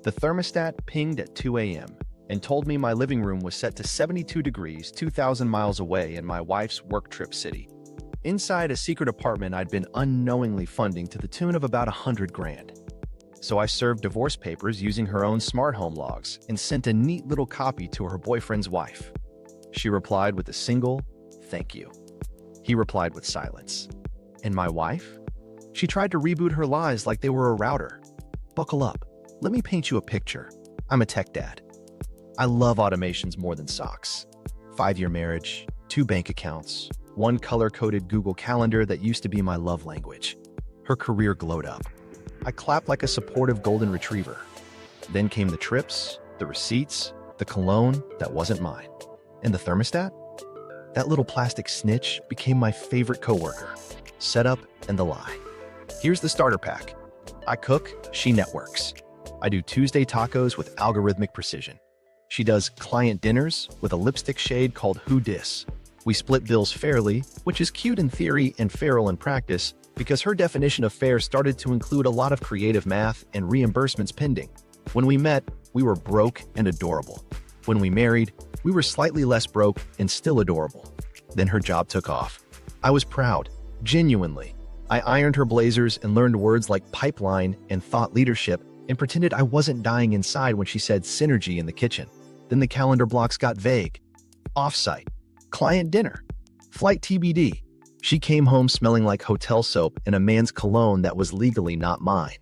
The thermostat pinged at 2 a.m. and told me my living room was set to 72 degrees 2,000 miles away in my wife's work trip city. Inside a secret apartment I'd been unknowingly funding to the tune of about 100 grand. So I served divorce papers using her own smart home logs and sent a neat little copy to her boyfriend's wife. She replied with a single, "Thank you." He replied with silence. And my wife? She tried to reboot her lies like they were a router. Buckle up. Let me paint you a picture. I'm a tech dad. I love automations more than socks. 5-year marriage, 2 bank accounts, 1 color-coded Google Calendar that used to be my love language. Her career glowed up. I clapped like a supportive golden retriever. Then came the trips, the receipts, the cologne that wasn't mine. And the thermostat? That little plastic snitch became my favorite coworker. Setup and the lie. Here's the starter pack. I cook, she networks. I do Tuesday tacos with algorithmic precision. She does client dinners with a lipstick shade called Who Dis. We split bills fairly, which is cute in theory and feral in practice, because her definition of fair started to include a lot of creative math and reimbursements pending. When we met, we were broke and adorable. When we married, we were slightly less broke and still adorable. Then her job took off. I was proud, genuinely. I ironed her blazers and learned words like pipeline and thought leadership and pretended I wasn't dying inside when she said synergy in the kitchen. Then the calendar blocks got vague. Offsite, client dinner, flight TBD. She came home smelling like hotel soap and a man's cologne that was legally not mine.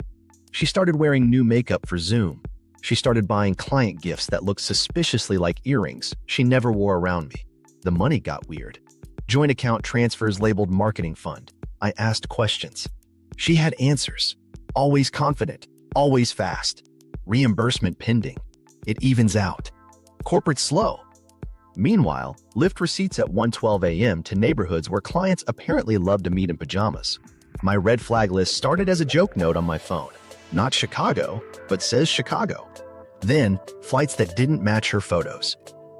She started wearing new makeup for Zoom. She started buying client gifts that looked suspiciously like earrings she never wore around me. The money got weird. Joint account transfers labeled marketing fund. I asked questions. She had answers. Always confident, always fast. Reimbursement pending. It evens out. Corporate slow. Meanwhile, Lyft receipts at 1:12 a.m. to neighborhoods where clients apparently love to meet in pajamas. My red flag list started as a joke note on my phone. Not Chicago, but says Chicago. Then, flights that didn't match her photos.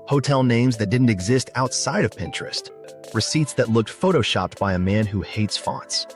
Hotel names that didn't exist outside of Pinterest. Receipts that looked photoshopped by a man who hates fonts.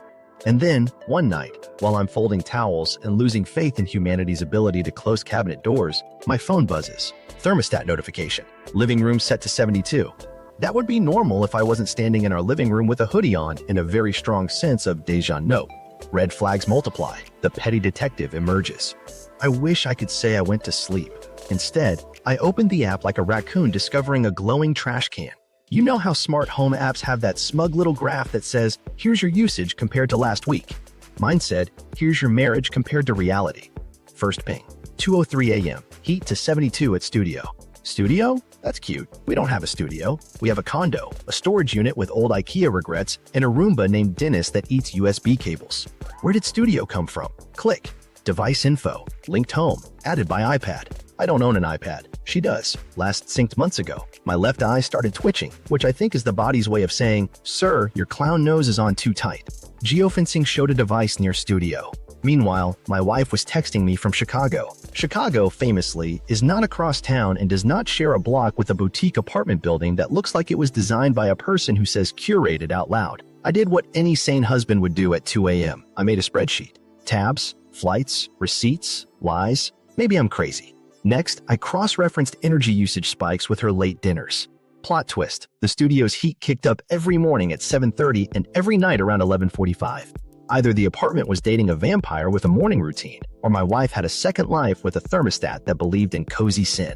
And then, one night, while I'm folding towels and losing faith in humanity's ability to close cabinet doors, my phone buzzes. Thermostat notification. Living room set to 72. That would be normal if I wasn't standing in our living room with a hoodie on in a very strong sense of déjà vu. Red flags multiply. The petty detective emerges. I wish I could say I went to sleep. Instead, I opened the app like a raccoon discovering a glowing trash can. You know how smart home apps have that smug little graph that says, here's your usage compared to last week. Mine said, here's your marriage compared to reality. First ping. 2:03 a.m. Heat to 72 at studio. Studio? That's cute. We don't have a studio. We have a condo, a storage unit with old IKEA regrets, and a Roomba named Dennis that eats USB cables. Where did studio come from? Click. Device info. Linked home. Added by iPad. I don't own an iPad. She does. Last synced months ago. My left eye started twitching, which I think is the body's way of saying, "Sir, your clown nose is on too tight." Geofencing showed a device near studio. Meanwhile, my wife was texting me from Chicago. Chicago, famously, is not across town and does not share a block with a boutique apartment building that looks like it was designed by a person who says curated out loud. I did what any sane husband would do at 2 a.m. I made a spreadsheet. Tabs, flights, receipts, lies. Maybe I'm crazy. Next, I cross-referenced energy usage spikes with her late dinners. Plot twist, the studio's heat kicked up every morning at 7:30 and every night around 11:45. Either the apartment was dating a vampire with a morning routine, or my wife had a second life with a thermostat that believed in cozy sin.